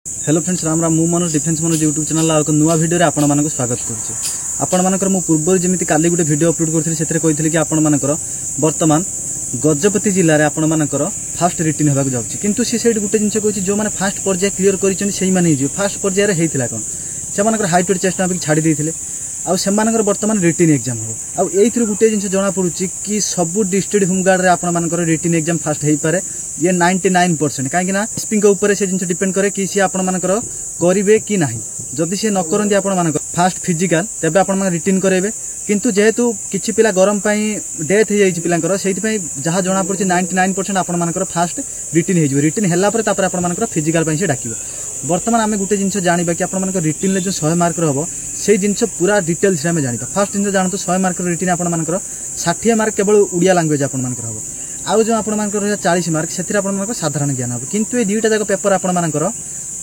Hello friends, Ram Ram. मु Manoj defence Manoj YouTube channel एक नुआ वीडियो रे आपण मानक स्वागत करुच्चे। आपण मानकर मु पूर्व जमी काली गोटे वीडियो अपलोड करथिली, सेतरे कहिथिली कि आपण मानकर वर्तमान गजपति जिले में आपण मानकर फास्ट रिटर्न होबाक जाउछि, किंतु से गोटे जिनस कहछि जो माने फास्ट पर्याय क्लियर करिसनि सेही माने हिजो फास्ट पर्याय रे हेइथिला कोन से मानकर हाइट वेट चेस्ट नापि छाडी देथिले। आउ से मानकर वर्तमान रिटर्न एग्जाम हो। आउ एइथिर गोटे जिनस जना पडुछि कि सब डिस्ट्रिक्ट होमगार्ड रे आपण मानकर रिटर्न एग्जाम फास्ट हेइ पारे। ये 99% कहीं एसपी के ऊपर से जिन डिपेंड करे कि सी आपण मानकर करिवे कि नाही। जदि से न करंती आपण मानकर फास्ट फिजिकल तेबे आपण माने रिटर्न करेबे, किंतु जेहेतु किछि पिला गरम पई डेथ हे जाइछि पिलांकर, सेहि पई जहा जणा पड़छि 99% आपण मानकर फास्ट रिटर्न हे जिवो। रिटर्न हैला पर तापर आपण मानकर फिजिकल पई से डाकिबो। वर्तमान आमे गुटे जिनस जानिबा कि आपण मानकर रिटर्न ले जो 100 मार्क रो हबो सेही जिनस पूरा डिटेल्स रे आमे जानिबा। फास्ट जिनस जानतो 100 मार्क रिटर्न आपण मानकर 60 मार्क केवल उड़िया लैंग्वेज आपण मानकर हबो। आउ जो आपण मानकर 40 मार्क से आपण मानकर साधारण ज्ञान हबो, किंतु ए दुईटा जाक पेपर आपण मानकर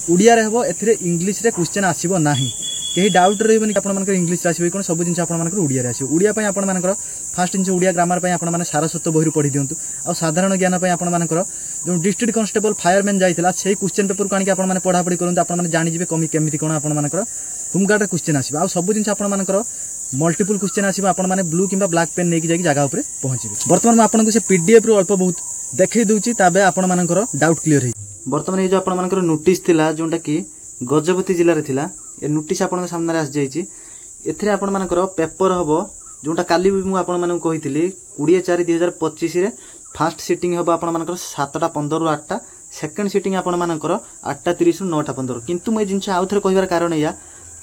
उड़िया रे हबो। एथिरे इंग्लिश रे क्वेश्चन आसीबो नाही, केही डाउट रहबनी कि आपण मानकर इंग्लिश रे आसीबो कोन। सब जिनस आपण मानकर उड़िया रे आसीबो। उड़िया पई आपण मानकर फास्ट जिनस उड़िया ग्रामर पई आपण माने सारस्वत बहिरु पढि दियंतु। आ साधारण ज्ञान पई आपण मानकर जो डिस्ट्रिक्ट कांस्टेबल फायरमैन जाइतिला सेही क्वेश्चन पेपर काणी कि आपण माने पढा पढी करंतु। आपण माने जानि जिवे कमी केमिति कोन आपण मानकर होमगार्ड रे क्वेश्चन आसीबो। आ सब जिनस आपण मानकर मल्टीपल क्वेश्चन आसीबो। आपण माने ब्लू किंबा ब्लैक पेन नेकी जाई जगह ऊपर पहुंचीबे। वर्तमान में आपन को से पीडीएफ रो अल्प बहुत देखै दउची, ताबे आपण मानकर डाउट क्लियर हेई। वर्तमान ये जो आपण मानकर नोटिस थिला जोंटा कि गजपति जिल्ला रे थिला, ए नोटिस आपण सामने आस जाईची। एथिरे आपण मानकर पेपर हबो जोंटा काली मु आपण मानन कहितली 24/4/2025 रे फर्स्ट सिटिंग हबो आपण मानकर 7:15 रु 8टा, सेकंड सिटिंग आपण मानकर 8:30 रु 9:15। किंतु मैं जिनछ आउथरे कहिबार कारण या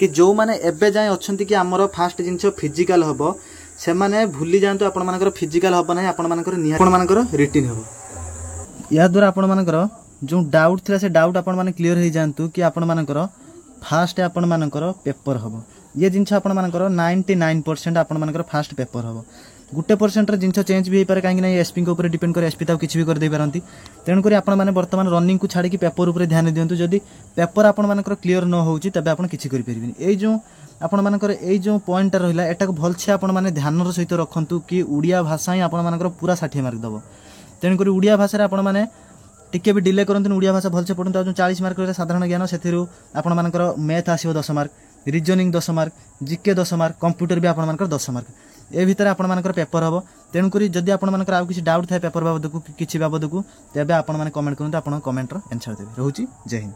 कि जो माने एबे जाय अछंती कि हमर फास्ट जिनछ फिजिकल हबो से माने भूली जानतो। आपण मानकर फिजिकल हबो नै, आपण मानकर निहा आपण मानकर रिटर्न हबो। या द्वारा आपण मानकर जो डाउट थिला से डाउट आपण माने क्लियर हे जानतु कि आपण मानकर फास्ट आपण मानकर पेपर हबो। ये जिनछ आपण मानकर 99% आपण मानकर फास्ट पेपर हबो। गुटे परसेंट रे जिनछ चेंज भी हे पारे, काहे कि नै एसपी के ऊपर डिपेंड करे। एसपी ता किछि भी कर दे पारंती। तेन करी आपण माने वर्तमान रनिंग को छाडी कि पेपर ऊपर ध्यान दियंतु। जदि पेपर आपण मानकर क्लियर न होउची तबे आपण किछि करि परिबिनी। एई जो आपण मानकर एई जो पॉइंट रहिला एटा को भलसे आपण माने ध्यान रो सहित रखंतु कि उड़िया भाषा ही आपण मानकर पूरा 60 मार्क दबो। तेन करी उड़िया भाषा रे आपण माने टिके भी डिले करंतु। उड़िया भाषा भलसे पढंतु। आ जो 40 मार्क रे साधारण ज्ञान सेथिरु आपण मानकर मैथ आसीबो 10 mark, reasoning 10 mark, GK 10 mark, computer भी आपण मानकर 10 मार्क। ए भीतर आपण मानकर पेपर हबो। तेन करी जदि आपण मानकर आ किछि डाउट थाए पेपर बाबद को किछि बाबद को, तबे आपण माने कमेंट करंतु। आपण कमेंट रो आंसर देबे। रहूची जय हिंद।